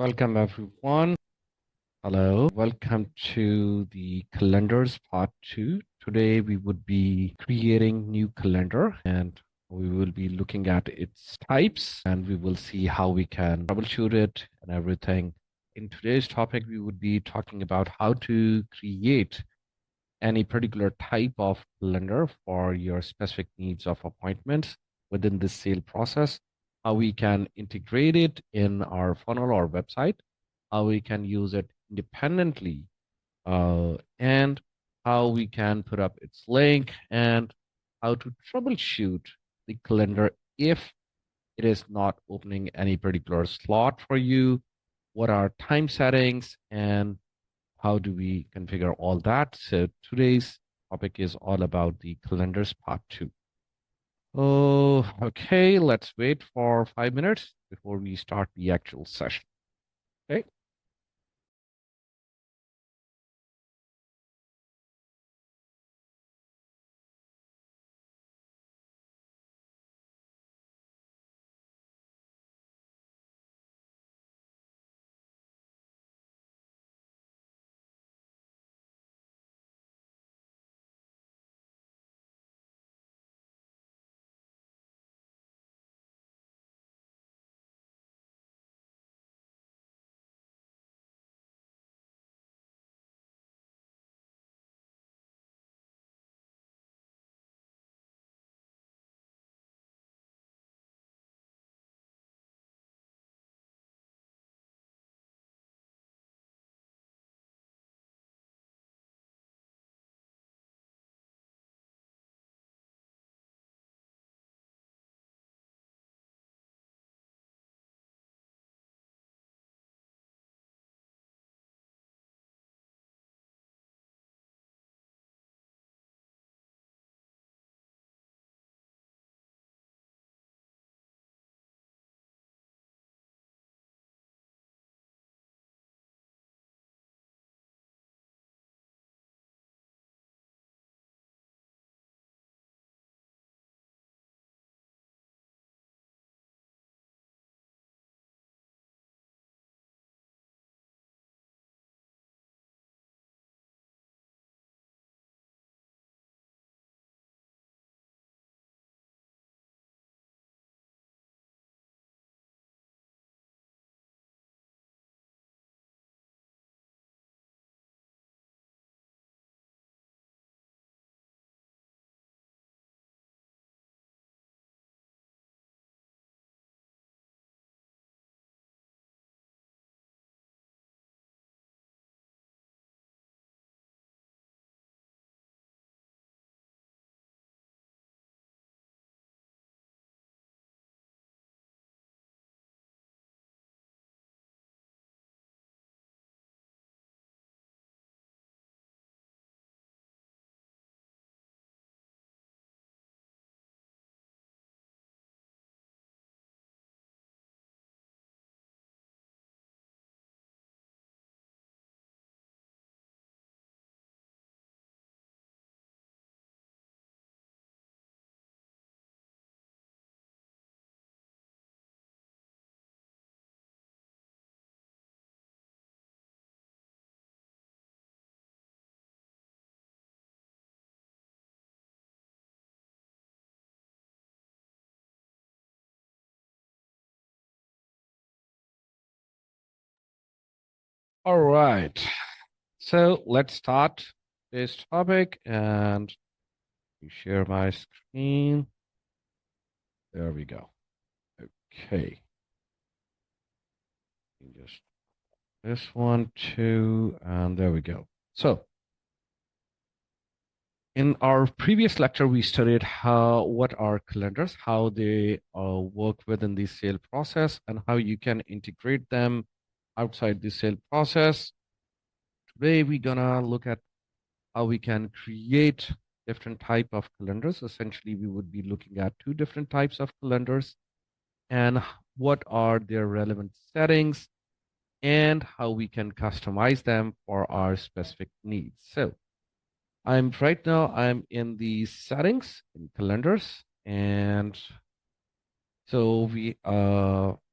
Welcome everyone. Hello. Welcome to the calendars part 2. Today we would be creating new calendar and we will be looking at its types and we will see how we can troubleshoot it and everything. In today's topic, we would be talking about how to create any particular type of calendar for your specific needs of appointments within this sale process, how we can integrate it in our funnel or website, how we can use it independently, and how we can put up its link and how to troubleshoot the calendar if it is not opening any particular slot for you, what are time settings, and how do we configure all that? So today's topic is all about the calendars part 2. Oh, okay. Let's wait for 5 minutes before we start the actual session. Okay. All right. So let's start this topic and we share my screen. There we go. Okay. Just this one, too, and there we go. So in our previous lecture, we studied what are calendars, how they work within the sale process, and how you can integrate them outside the sale process. Today, we're gonna look at how we can create different type of calendars. Essentially, we would be looking at two different types of calendars and what are their relevant settings and how we can customize them for our specific needs. So I'm in the settings in calendars, and so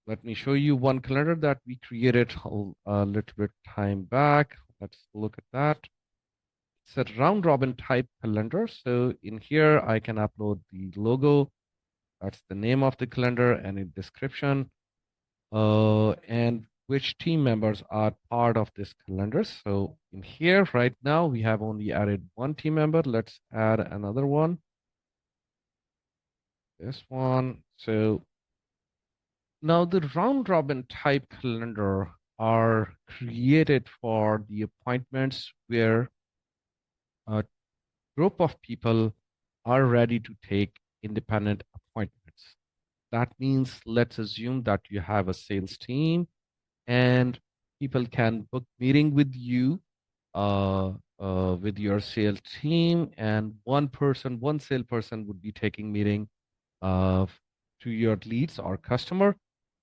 let me show you one calendar that we created a little bit time back. Let's look at that. It's a round robin type calendar. So in here, I can upload the logo. That's the name of the calendar and a description. And which team members are part of this calendar. So in here right now, we have only added one team member. Let's add another one. This one. So now the round robin type calendar are created for the appointments where a group of people are ready to take independent appointments. That means let's assume that you have a sales team and people can book meeting with you, with your sales team, and one salesperson would be taking meeting uh, to your leads or customer.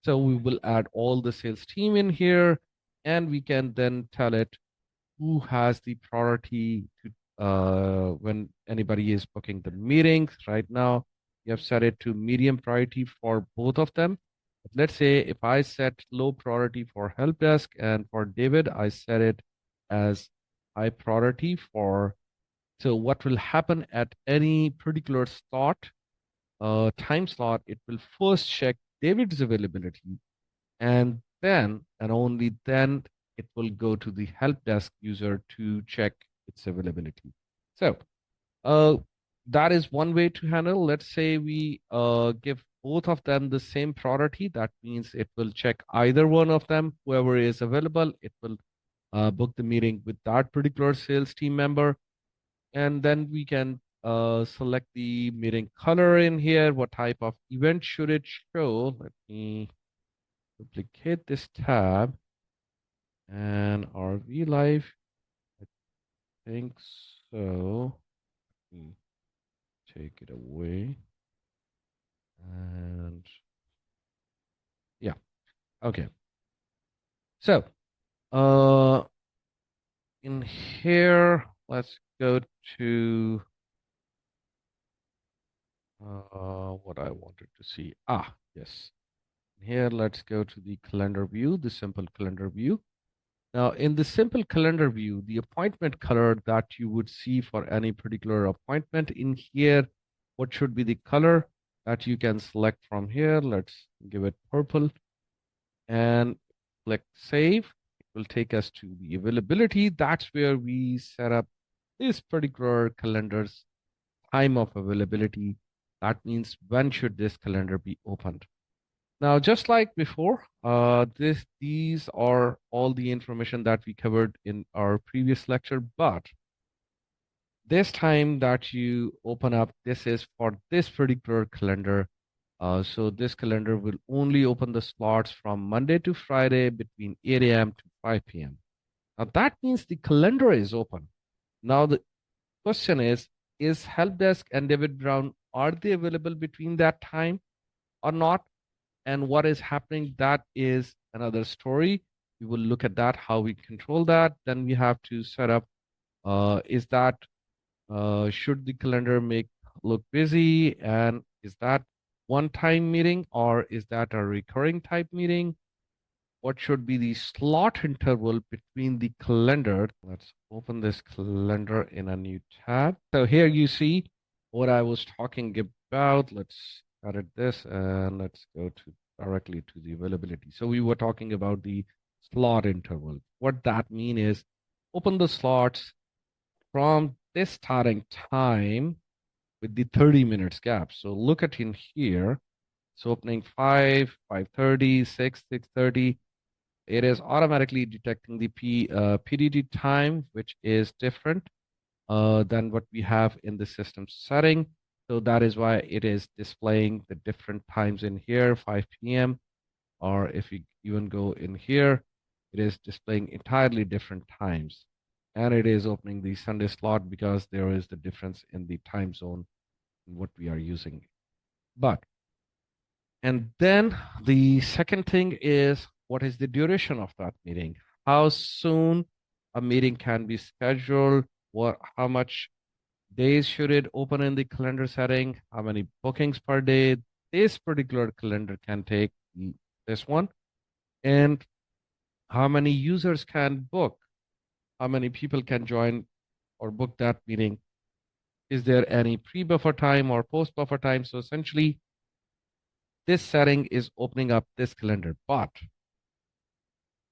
So we will add all the sales team in here, and we can then tell it who has the priority to when anybody is booking the meetings. Right now, you have set it to medium priority for both of them. But let's say if I set low priority for help desk and for David, I set it as high priority for. So what will happen at any particular time slot, it will first check David's availability, and then and only then it will go to the help desk user to check its availability. So uh, that is one way to handle. Let's say we give both of them the same priority. That means it will check either one of them. Whoever is available, it will book the meeting with that particular sales team member. And then we can select the meeting color in here. What type of event should it show? Let me duplicate this tab and RV Live. I think so. Let me take it away. And yeah, okay. So in here, let's go to what I wanted to see. Yes. Here, let's go to the calendar view, the simple calendar view. Now, in the simple calendar view, the appointment color that you would see for any particular appointment in here, what should be the color that you can select from here? Let's give it purple and click save. It will take us to the availability. That's where we set up this particular calendar's time of availability. That means when should this calendar be opened? Now, just like before, these are all the information that we covered in our previous lecture, but this time that you open up, this is for this particular calendar. So this calendar will only open the slots from Monday to Friday between 8 a.m. to 5 p.m. Now that means the calendar is open. Now the question is Help Desk and David Brown, are they available between that time or not? And what is happening, that is another story. We will look at that, how we control that. Then we have to set up, is that, should the calendar make look busy? And is that one time meeting or is that a recurring type meeting? What should be the slot interval between the calendar? Let's open this calendar in a new tab. So here you see what I was talking about. Let's edit this and let's go to directly to the availability. So we were talking about the slot interval. What that mean is open the slots from this starting time with the 30 minutes gap. So look at in here. So opening 5, 5:30, 6, 6:30. It is automatically detecting the PDD time, which is different than what we have in the system setting. So that is why it is displaying the different times in here, 5 p.m. Or if you even go in here, it is displaying entirely different times. And it is opening the Sunday slot because there is the difference in the time zone in what we are using. And then the second thing is, what is the duration of that meeting? How soon a meeting can be scheduled? How much days should it open in the calendar setting? How many bookings per day? This particular calendar can take. this one. And how many users can book, how many people can join or book that meeting. Is there any pre-buffer time or post-buffer time? So essentially, this setting is opening up this calendar. But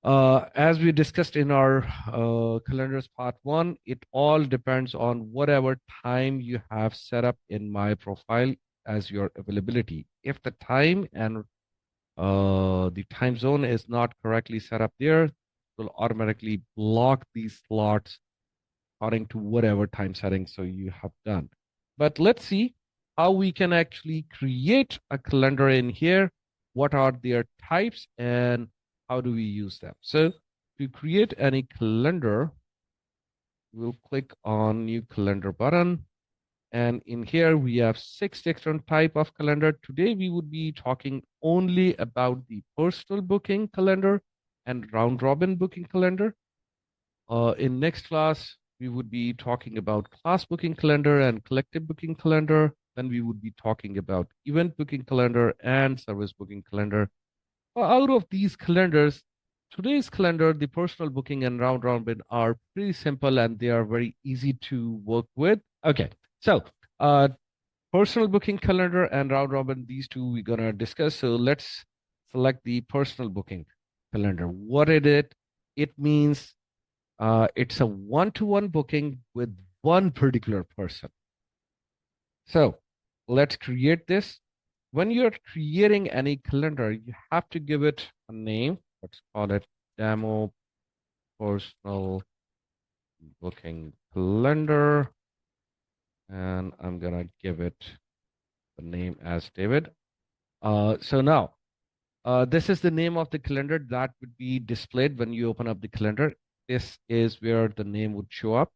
as we discussed in our calendars part one, it all depends on whatever time you have set up in my profile as your availability. If the time and the time zone is not correctly set up there, it will automatically block these slots according to whatever time setting so you have done. But let's see how we can actually create a calendar in here. What are their types and how do we use them? So to create any calendar, we'll click on new calendar button. And in here, we have 6 different type of calendar. Today, we would be talking only about the personal booking calendar and round robin booking calendar. In next class, we would be talking about class booking calendar and collective booking calendar. Then we would be talking about event booking calendar and service booking calendar. Out of these calendars, today's calendar, the personal booking and round robin are pretty simple and they are very easy to work with. Okay, so uh, personal booking calendar and round robin, these two we're gonna discuss. So let's select the personal booking calendar. What is it? It means it's a one-to-one booking with one particular person. So let's create this. When you're creating any calendar, you have to give it a name. Let's call it demo personal booking calendar. And I'm gonna give it the name as David. So now, this is the name of the calendar that would be displayed when you open up the calendar. This is where the name would show up.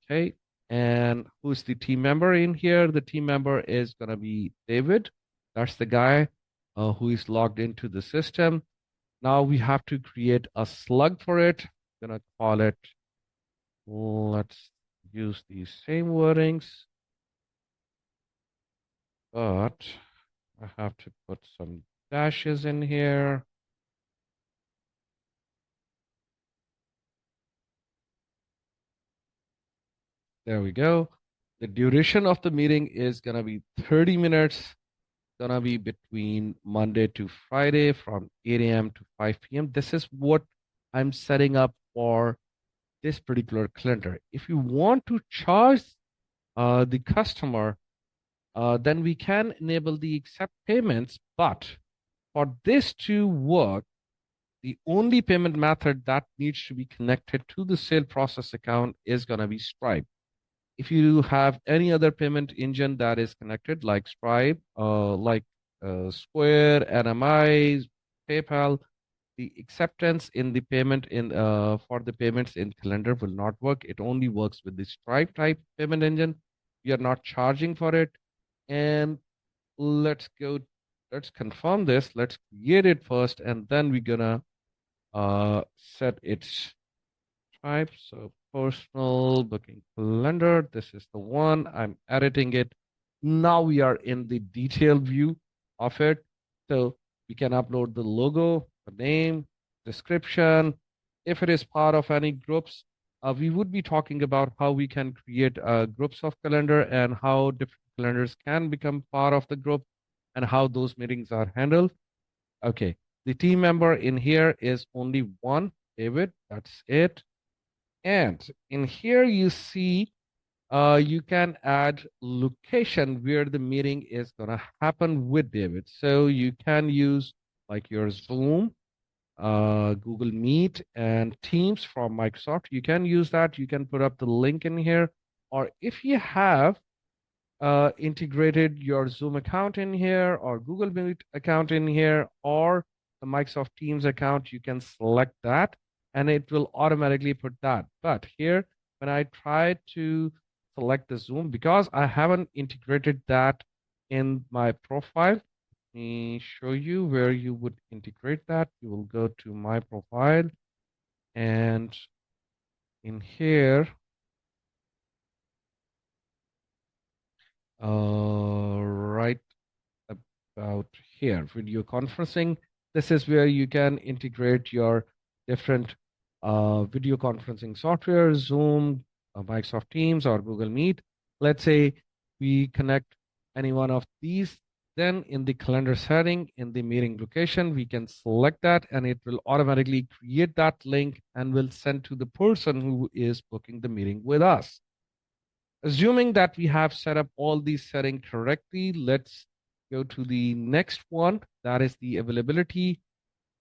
Okay. And who's the team member in here? The team member is going to be David. That's the guy who is logged into the system. Now we have to create a slug for it. I'm going to call it, let's use these same wordings, but I have to put some dashes in here. There we go. The duration of the meeting is going to be 30 minutes. Gonna be between Monday to Friday from 8 a.m. to 5 p.m. This is what I'm setting up for this particular calendar. If you want to charge the customer, then we can enable the accept payments. But for this to work, the only payment method that needs to be connected to the SalesProcess account is going to be Stripe. If you have any other payment engine that is connected, like Stripe, like Square, NMI, PayPal, the acceptance in the payment in for the payments in calendar will not work. It only works with the Stripe type payment engine. We are not charging for it. And let's go, let's confirm this. Let's create it first, and then we're gonna set its type. So personal booking calendar. This is the one. I'm editing it. Now we are in the detailed view of it. So we can upload the logo, the name, description. If it is part of any groups, we would be talking about how we can create groups of calendar and how different calendars can become part of the group and how those meetings are handled. Okay, the team member in here is only one, David. That's it. And in here you see you can add location where the meeting is going to happen with David. So you can use like your Zoom, Google Meet, and Teams from Microsoft. You can use that. You can put up the link in here. Or if you have integrated your Zoom account in here or Google Meet account in here or the Microsoft Teams account, you can select that and it will automatically put that. But here, when I try to select the Zoom, because I haven't integrated that in my profile, let me show you where you would integrate that. You will go to my profile and in here, right about here, video conferencing. This is where you can integrate your different video conferencing software, Zoom, Microsoft Teams, or Google Meet. Let's say we connect any one of these. Then in the calendar setting, in the meeting location, we can select that and it will automatically create that link and will send to the person who is booking the meeting with us. Assuming that we have set up all these settings correctly, let's go to the next one. That is the availability.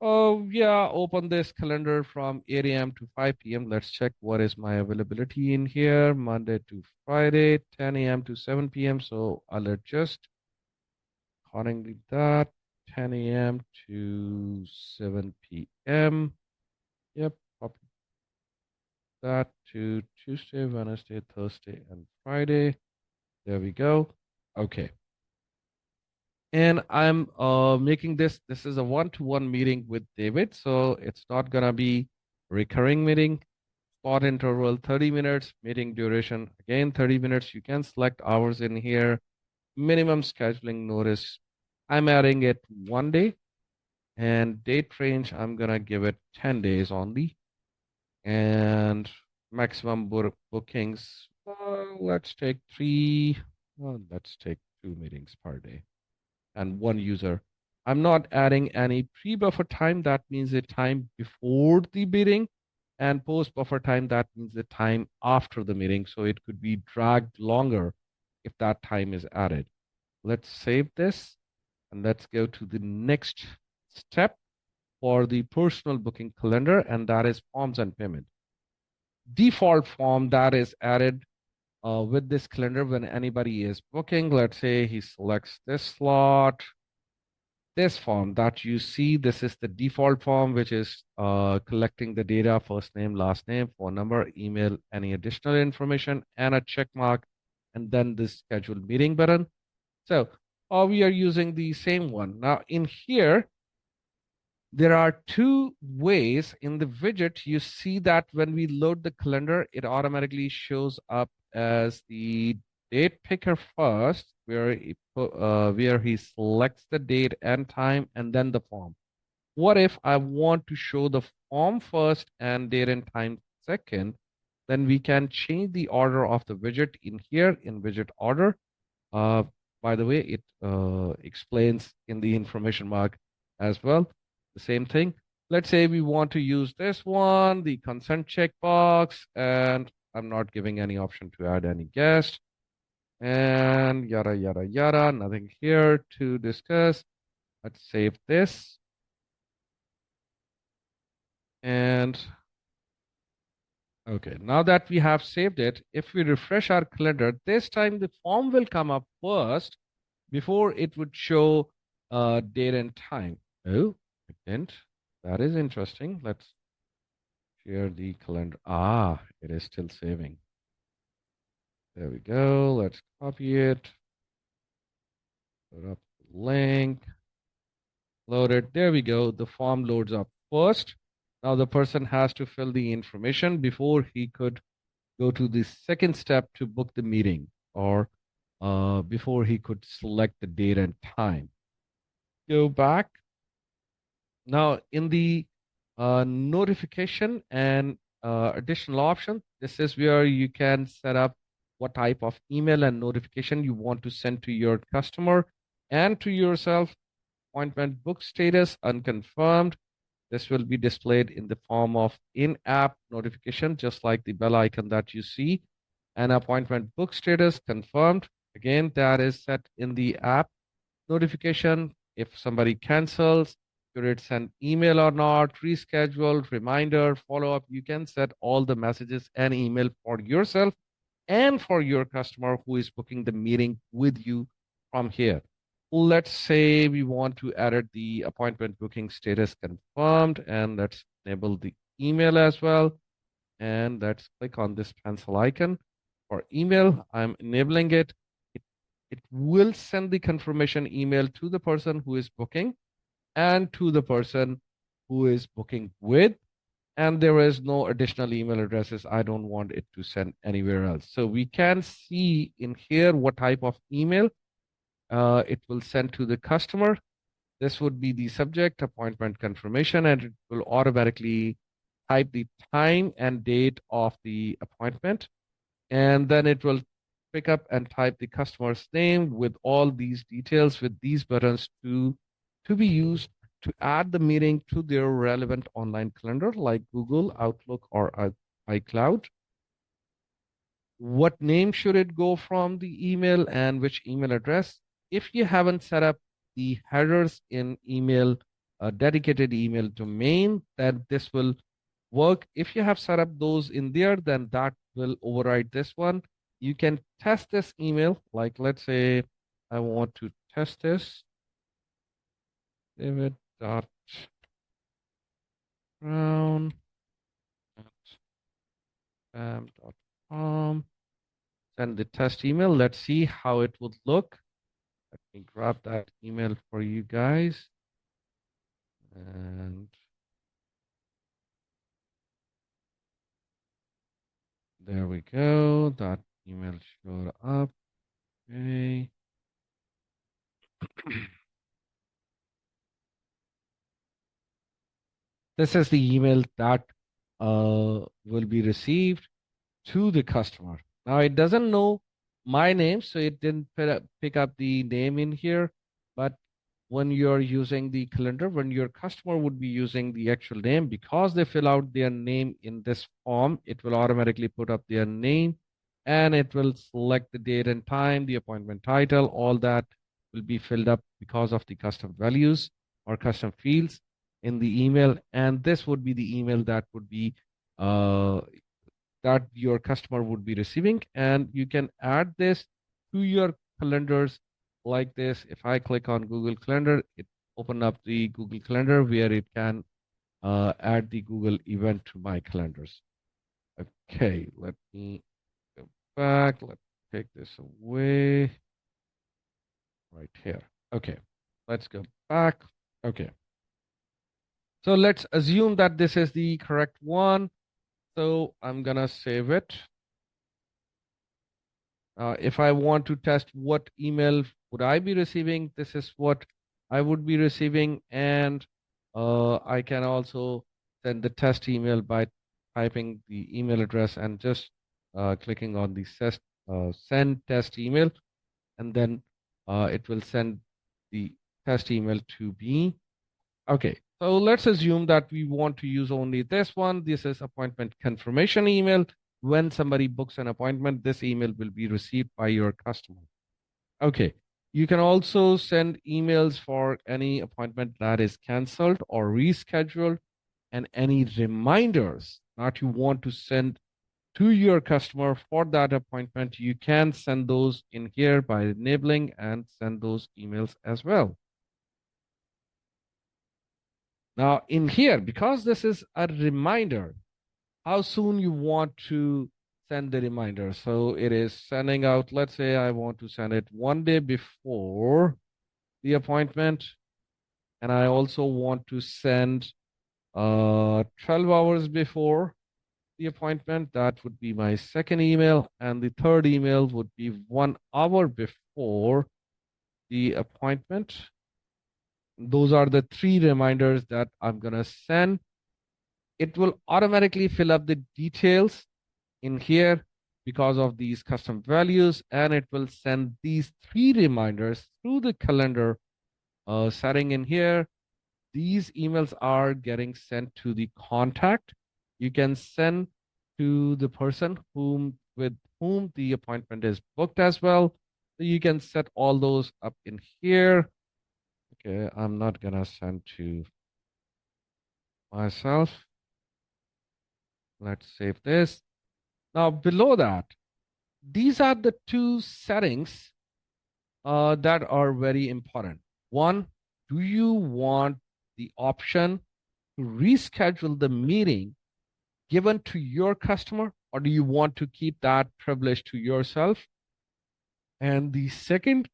Oh, yeah, open this calendar from 8 a.m. to 5 p.m. Let's check what is my availability in here. Monday to Friday, 10 a.m. to 7 p.m. So I'll adjust accordingly that 10 a.m. to 7 p.m. Yep, copy that to Tuesday, Wednesday, Thursday, and Friday. There we go. Okay. And I'm making this is a one-to-one meeting with David. So it's not gonna be recurring meeting, spot interval, 30 minutes, meeting duration, again, 30 minutes. You can select hours in here, minimum scheduling notice. I'm adding it 1 day and date range, I'm gonna give it 10 days only. And maximum bookings, let's take three, well, let's take 2 meetings per day and one user. I'm not adding any pre-buffer time. That means the time before the meeting, and post-buffer time. That means the time after the meeting. So it could be dragged longer if that time is added. Let's save this and let's go to the next step for the personal booking calendar, and that is forms and payment. Default form that is added with this calendar when anybody is booking. Let's say he selects this slot. This form that you see, this is the default form, which is collecting the data, first name, last name, phone number, email, any additional information, and a check mark, and then this schedule meeting button. So we are using the same one. Now in here, there are two ways in the widget. You see that when we load the calendar, it automatically shows up as the date picker first, where he selects the date and time and then the form. What if I want to show the form first and date and time second? Then we can change the order of the widget in here in widget order. Uh, by the way, it explains in the information mark as well. The same thing. Let's say we want to use this one, the consent checkbox, and I'm not giving any option to add any guest, and yada, yada, yada. Nothing here to discuss. Let's save this. And okay, now that we have saved it, if we refresh our calendar, this time the form will come up first before it would show date and time. Oh, it didn't. That is interesting. Let's share the calendar. Ah, it is still saving. There we go. Let's copy it. Put up the link. Load it. There we go. The form loads up first. Now the person has to fill the information before he could go to the second step to book the meeting, or before he could select the date and time. Go back. Now in the notification and additional option, this is where you can set up what type of email and notification you want to send to your customer and to yourself. Appointment book status unconfirmed. This will be displayed in the form of in-app notification, just like the bell icon that you see. And appointment book status confirmed. Again, that is set in the app notification. If somebody cancels, should it send email or not, reschedule, reminder, follow-up, you can set all the messages and email for yourself and for your customer who is booking the meeting with you from here. Let's say we want to edit the appointment booking status confirmed, and let's enable the email as well. And let's click on this pencil icon for email. I'm enabling it. It will send the confirmation email to the person who is booking and to the person who is booking with. And there is no additional email addresses. I don't want it to send anywhere else. So we can see in here what type of email it will send to the customer. This would be the subject, appointment confirmation, and it will automatically type the time and date of the appointment. And then it will pick up and type the customer's name with all these details with these buttons to be used to add the meeting to their relevant online calendar like Google, Outlook, or iCloud. What name should it go from the email and which email address? If you haven't set up the headers in email, a dedicated email domain, then this will work. If you have set up those in there, then that will override this one. You can test this email, like let's say I want to test this. David.brown@spam.com. Send the test email. Let's see how it would look. Let me grab that email for you guys. And there we go. That email showed up. Okay. This is the email that will be received to the customer. Now it doesn't know my name, so it didn't pick up the name in here. But when you're using the calendar, when your customer would be using the actual name, because they fill out their name in this form, it will automatically put up their name and it will select the date and time, the appointment title, all that will be filled up because of the custom values or custom fields in the email. And this would be the email that would be that your customer would be receiving. And you can add this to your calendars like this. If I click on Google Calendar, it open up the Google Calendar where it can add the Google event to my calendars. Okay, let me go back. Let's take this away right here. Okay, let's go back. Okay. So let's assume that this is the correct one. So I'm gonna save it. If I want to test what email would I be receiving, this is what I would be receiving. And I can also send the test email by typing the email address and just clicking on the send test email. And then it will send the test email to me. Okay, so let's assume that we want to use only this one. This is appointment confirmation email. When somebody books an appointment, this email will be received by your customer. Okay, you can also send emails for any appointment that is canceled or rescheduled and any reminders that you want to send to your customer for that appointment. You can send those in here by enabling and send those emails as well. Now in here, because this is a reminder, how soon you want to send the reminder. So it is sending out, let's say I want to send it one day before the appointment. And I also want to send 12 hours before the appointment. That would be my second email. And the third email would be 1 hour before the appointment. Those are the three reminders that I'm going to send. It will automatically fill up the details in here because of these custom values, and it will send these three reminders through the calendar setting in here. These emails are getting sent to the contact. You can send to the person with whom the appointment is booked as well. So you can set all those up in here. Okay, I'm not gonna send to myself. Let's save this. Now below that, these are the two settings that are very important. One, do you want the option to reschedule the meeting given to your customer, or do you want to keep that privilege to yourself? And the second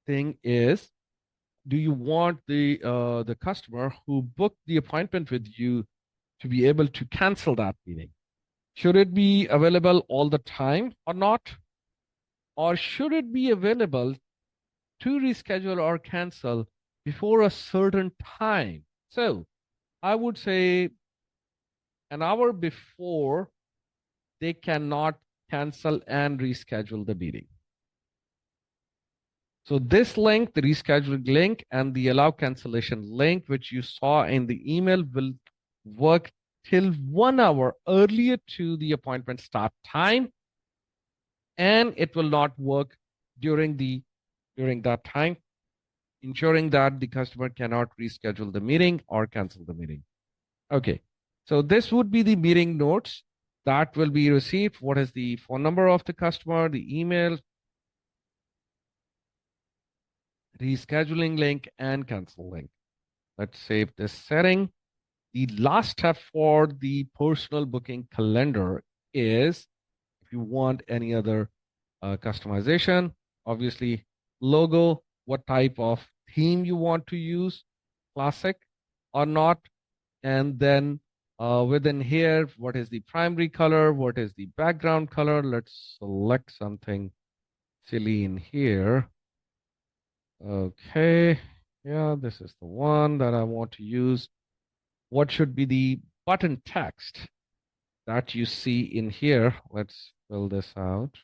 thing is, do you want the customer who booked the appointment with you to be able to cancel that meeting? Should it be available all the time or not? Or should it be available to reschedule or cancel before a certain time. So I would say an hour before, they cannot cancel and reschedule the meeting. So this link, the rescheduling link and the allow cancellation link, which you saw in the email, will work till 1 hour earlier to the appointment start time, and it will not work during that time, ensuring that the customer cannot reschedule the meeting or cancel the meeting. Okay, so this would be the meeting notes that will be received. What is the phone number of the customer, the email, rescheduling link, and cancel link. Let's save this setting. The last step for the personal booking calendar is, if you want any other customization, obviously logo, what type of theme you want to use, classic or not, and then within here, what is the primary color, what is the background color. Let's select something silly in here. Okay, yeah, this is the one that I want to use. What should be the button text that you see in here? Let's fill this out.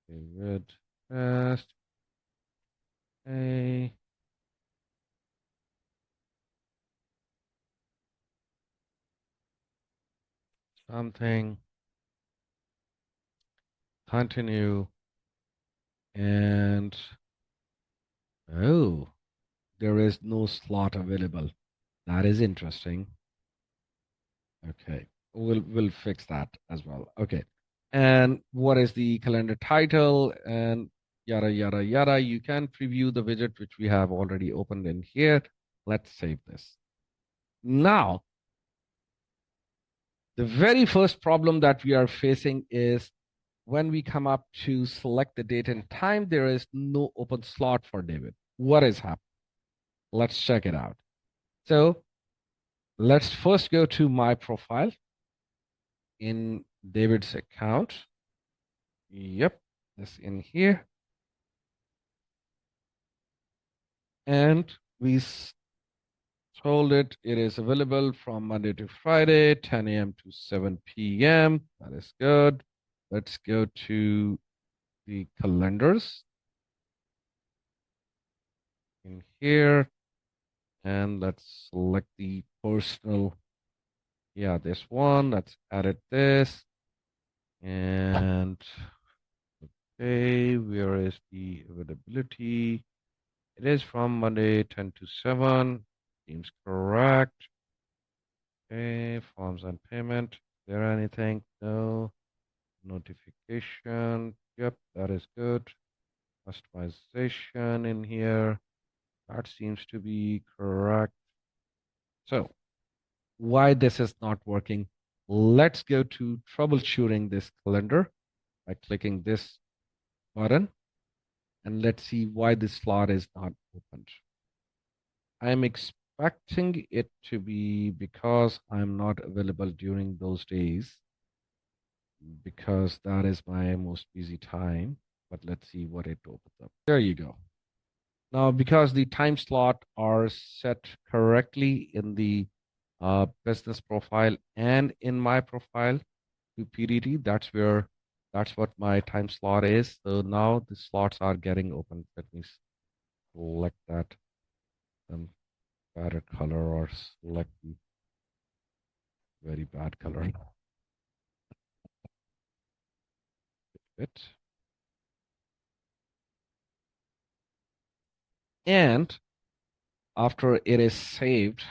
David test. A something. Continue. And oh, there is no slot available. That is interesting. Okay, we'll fix that as well. Okay, and what is the calendar title and yada yada yada. You can preview the widget which we have already opened in here. Let's save this. Now, the very first problem that we are facing is when we come up to select the date and time, there is no open slot for David. What is happening? Let's check it out. So let's first go to my profile in David's account. Yep, this in here. And we told it is available from Monday to Friday, 10 a.m. to 7 p.m. That is good. Let's go to the calendars in here. And let's select the personal. Yeah, this one. Let's edit this. And okay, where is the availability? It is from Monday 10 to 7. Seems correct. Okay, forms and payment. Is there anything? No. Notification. Yep, that is good. Customization in here. That seems to be correct. So, why this is not working? Let's go to troubleshooting this calendar by clicking this button, and let's see why this slot is not opened. I'm expecting it to be because I'm not available during those days, because that is my most busy time. But let's see what it opens up. There you go. Now, because the time slot are set correctly in the business profile and in my profile to PDD, that's what my time slot is. So now the slots are getting open. Let me select that better color or select the very bad color. It. And after it is saved,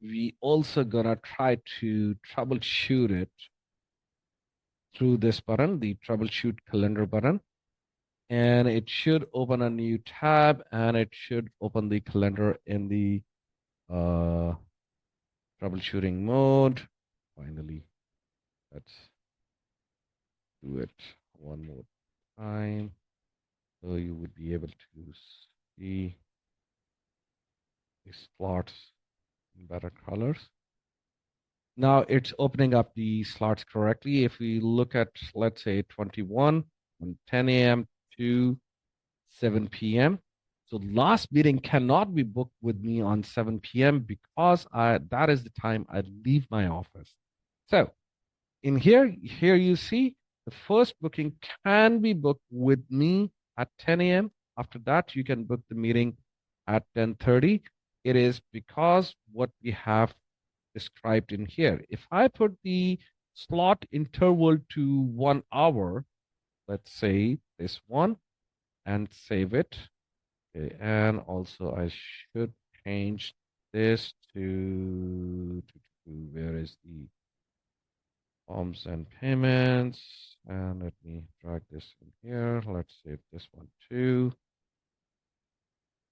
we also gonna try to troubleshoot it through this button, the troubleshoot calendar button. And it should open a new tab, and it should open the calendar in the troubleshooting mode. Finally, let's do it one more time so you would be able to see the slots in better colors. Now it's opening up the slots correctly. If we look at, let's say, 21 from 10 a.m. to 7 p.m. So last meeting cannot be booked with me on 7 p.m. because that is the time I leave my office. So in here you see the first booking can be booked with me at 10 a.m. After that, you can book the meeting at 10:30. It is because what we have described in here. If I put the slot interval to 1 hour, let's say this one, and save it. Okay, and also I should change this to where is the forms and payments, and let me drag this in here. Let's save this one too.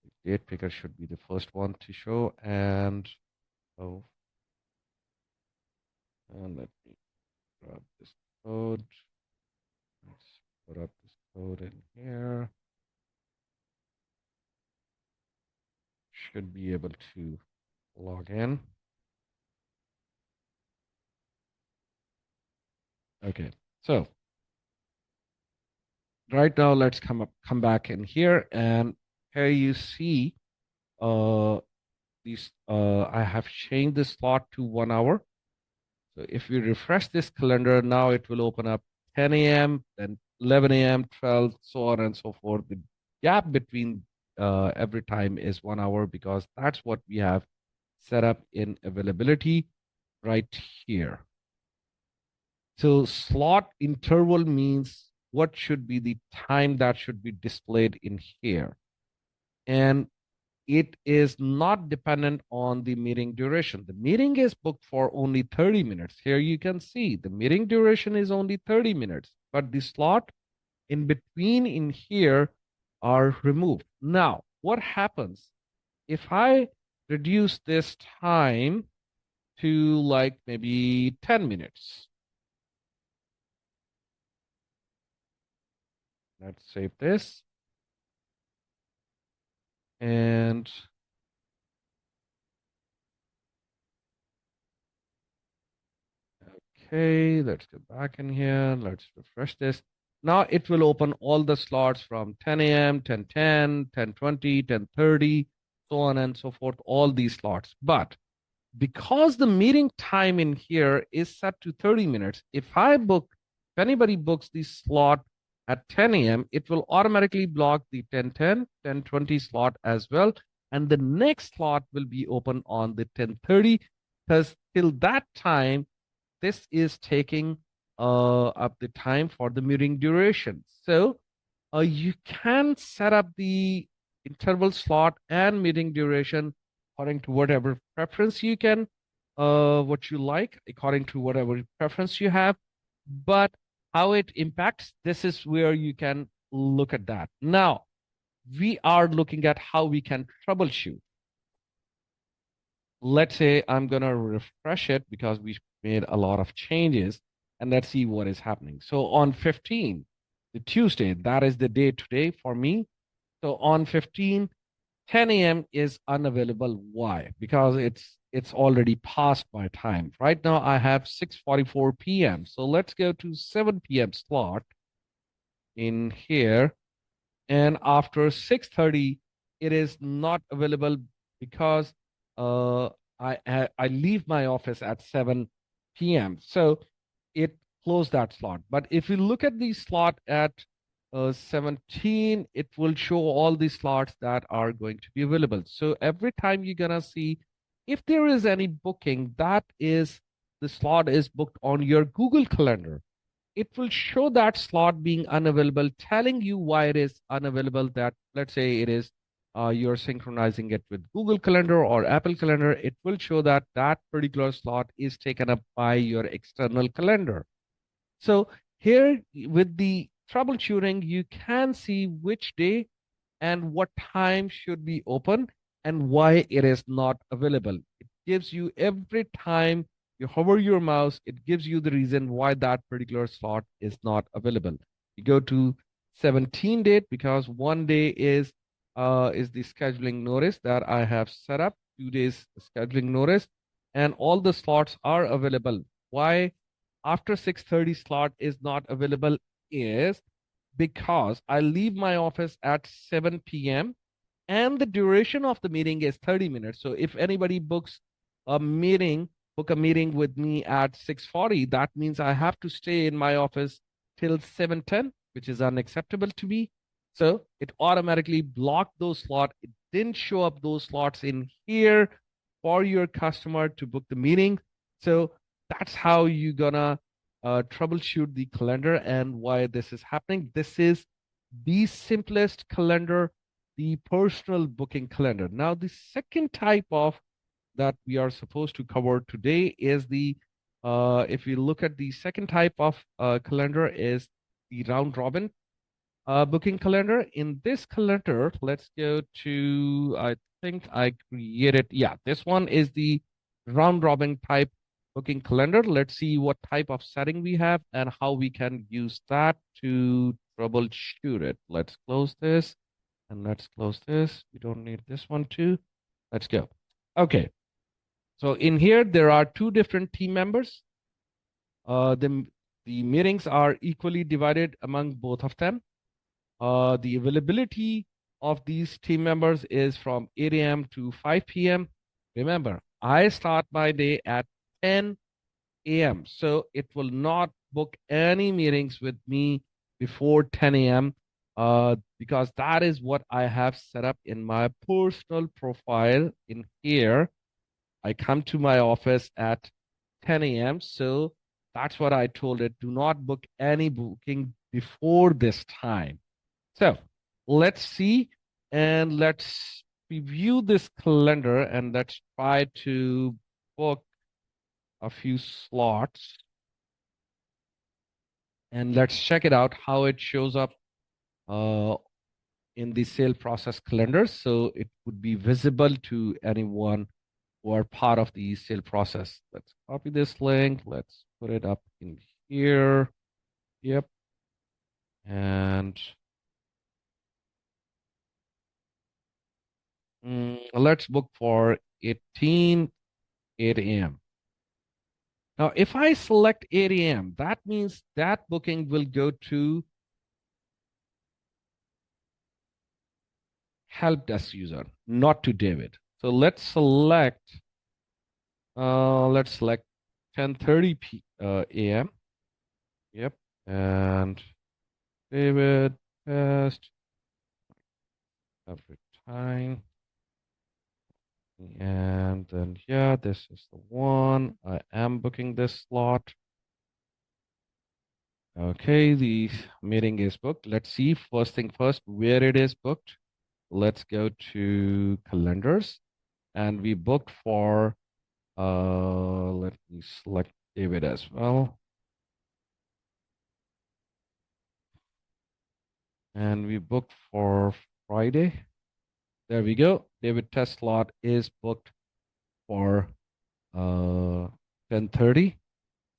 The date picker should be the first one to show, and oh, and let me grab this code. Let's put up this code in here. Should be able to log in. Okay, so right now let's come back in here, and here you see these I have changed the slot to 1 hour. So if we refresh this calendar now, it will open up 10 a.m., then 11 a.m., 12, so on and so forth. The gap between every time is 1 hour because that's what we have set up in availability right here. So slot interval means what should be the time that should be displayed in here. And it is not dependent on the meeting duration. The meeting is booked for only 30 minutes. Here you can see the meeting duration is only 30 minutes, but the slot in between in here are removed. Now, what happens if I reduce this time to like maybe 10 minutes? Let's save this. And okay, let's go back in here. Let's refresh this. Now it will open all the slots from 10 a.m., 10:10, 10:20, 10:30, so on and so forth, all these slots. But because the meeting time in here is set to 30 minutes, if anybody books the slot at 10 a.m., it will automatically block the 10:10, 10:20 slot as well. And the next slot will be open on the 10:30 because till that time, this is taking up the time for the meeting duration. So you can set up the interval slot and meeting duration according to whatever preference you can, what you like, according to whatever preference you have. But how it impacts, this is where you can look at that. Now, we are looking at how we can troubleshoot. Let's say I'm going to refresh it because we made a lot of changes, and let's see what is happening. So on 15, the Tuesday, that is the day today for me. So on 15, 10 a.m. is unavailable. Why? Because it's already past my time. Right now I have 6:44 p.m. So let's go to 7 p.m. slot in here. And after 6:30, it is not available because uh, I leave my office at 7 p.m. So it closed that slot. But if you look at the slot at 17, it will show all the slots that are going to be available. So every time you're gonna see if there is any booking, that is the slot is booked on your Google Calendar, it will show that slot being unavailable, telling you why it is unavailable. That let's say it is you're synchronizing it with Google Calendar or Apple Calendar, it will show that that particular slot is taken up by your external calendar. So here with the troubleshooting, you can see which day and what time should be open and why it is not available. It gives you every time you hover your mouse, it gives you the reason why that particular slot is not available. You go to 17 date because one day is the scheduling notice that I have set up, 2 days scheduling notice, and all the slots are available. Why after 6:30 slot is not available is because I leave my office at 7 p.m. and the duration of the meeting is 30 minutes. So if anybody a meeting, book a meeting with me at 6:40, that means I have to stay in my office till 7:10, which is unacceptable to me. So it automatically blocked those slots. It didn't show up those slots in here for your customer to book the meeting. So that's how you're gonna troubleshoot the calendar and why this is happening. This is the simplest calendar, the personal booking calendar. Now, the second type of that we are supposed to cover today is if you look at the second type of calendar is the round robin booking calendar. In this calendar, let's go to, I think I created, yeah, this one is the round robin type booking calendar. Let's see what type of setting we have and how we can use that to troubleshoot it. Let's close this and let's close this. We don't need this one too. Let's go. Okay. So in here, there are two different team members. The meetings are equally divided among both of them. The availability of these team members is from 8 a.m. to 5 p.m. Remember, I start my day at 10 a.m. So it will not book any meetings with me before 10 a.m. Because that is what I have set up in my personal profile in here. I come to my office at 10 a.m. So that's what I told it. Do not book any booking before this time. So let's see and let's review this calendar and let's try to book a few slots and let's check it out how it shows up in the SalesProcess calendar. So it would be visible to anyone who are part of the SalesProcess. Let's copy this link. Let's put it up in here. Yep. And let's book for 8 a.m. Now, if I select 8 a.m., that means that booking will go to help desk user, not to David. So let's select 10:30 a.m. Yep. And David test every time. And then, yeah, this is the one. I am booking this slot. Okay, the meeting is booked. Let's see, first thing first, where it is booked. Let's go to calendars. And we booked for, let me select David as well. And we booked for Friday. There we go. David test slot is booked for 10:30.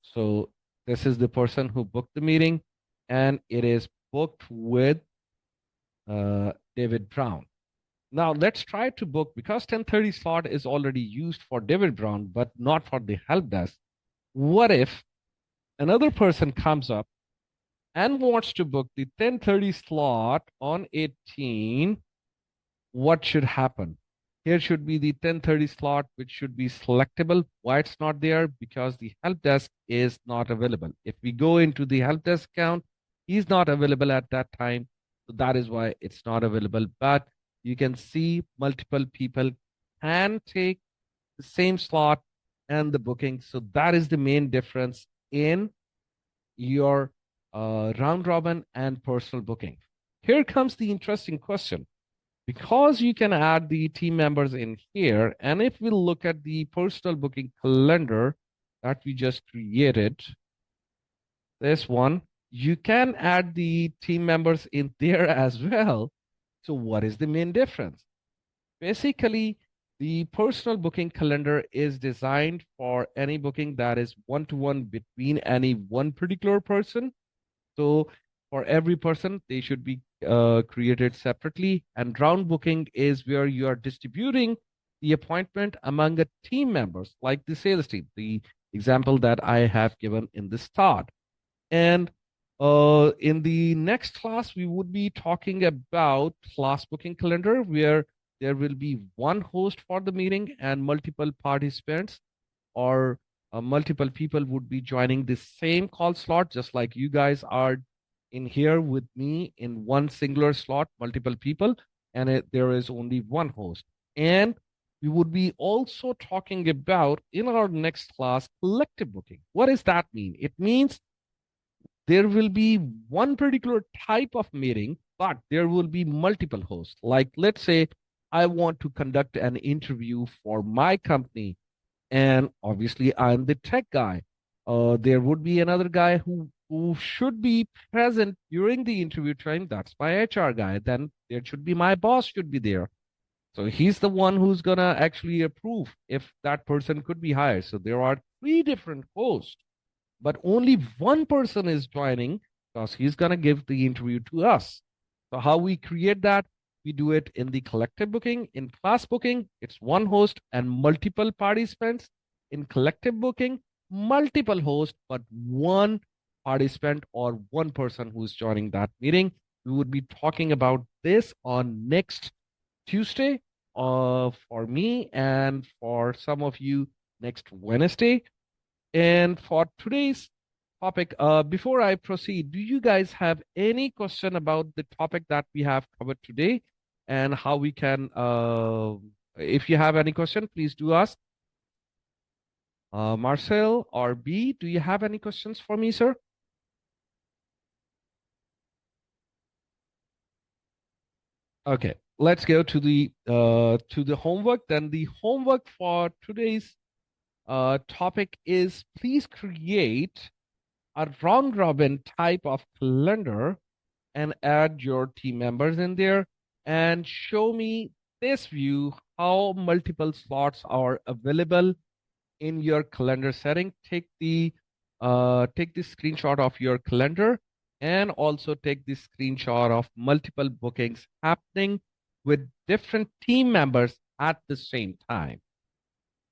So this is the person who booked the meeting, and it is booked with David Brown. Now let's try to book, because 10:30 slot is already used for David Brown, but not for the help desk. What if another person comes up and wants to book the 10:30 slot on 18? What should happen? Here should be the 10:30 slot, which should be selectable. Why it's not there? Because the help desk is not available. If we go into the help desk account, he's not available at that time. So that is why it's not available. But you can see multiple people can take the same slot and the booking. So that is the main difference in your round robin and personal booking. Here comes the interesting question. Because you can add the team members in here, and if we look at the personal booking calendar that we just created, this one, you can add the team members in there as well. So what is the main difference? Basically, the personal booking calendar is designed for any booking that is one-to-one between any one particular person. So for every person, they should be created separately. And round booking is where you are distributing the appointment among a team members, like the sales team, the example that I have given in the start. And In the next class, we would be talking about class booking calendar, where there will be one host for the meeting and multiple participants or multiple people would be joining the same call slot, just like you guys are in here with me in one singular slot, multiple people, and there is only one host. And we would be also talking about in our next class collective booking. What does that mean? It means there will be one particular type of meeting, but there will be multiple hosts. Like, let's say I want to conduct an interview for my company, and obviously I'm the tech guy. There would be another guy who should be present during the interview time. That's my HR guy. Then there should be my boss should be there. So he's the one who's gonna actually approve if that person could be hired. So there are three different hosts, but only one person is joining because he's going to give the interview to us. So, how we create that? We do it in the collective booking. In class booking, it's one host and multiple participants. In collective booking, multiple hosts, but one participant or one person who's joining that meeting. We would be talking about this on next Tuesday for me and for some of you next Wednesday. And for today's topic, before I proceed, do you guys have any question about the topic that we have covered today and how we can, if you have any question, please do ask. Marcel or B, do you have any questions for me, sir? Okay, let's go to the homework. Then the homework for today's topic is please create a round robin type of calendar and add your team members in there and show me this view how multiple slots are available in your calendar setting. Take the screenshot of your calendar and also take the screenshot of multiple bookings happening with different team members at the same time.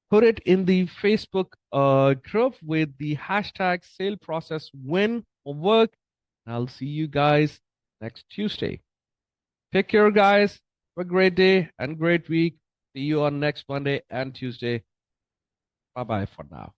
Put it in the Facebook group with the hashtag SalesProcess work. I'll see you guys next Tuesday. Take care, guys. Have a great day and great week. See you on next Monday and Tuesday. Bye bye for now.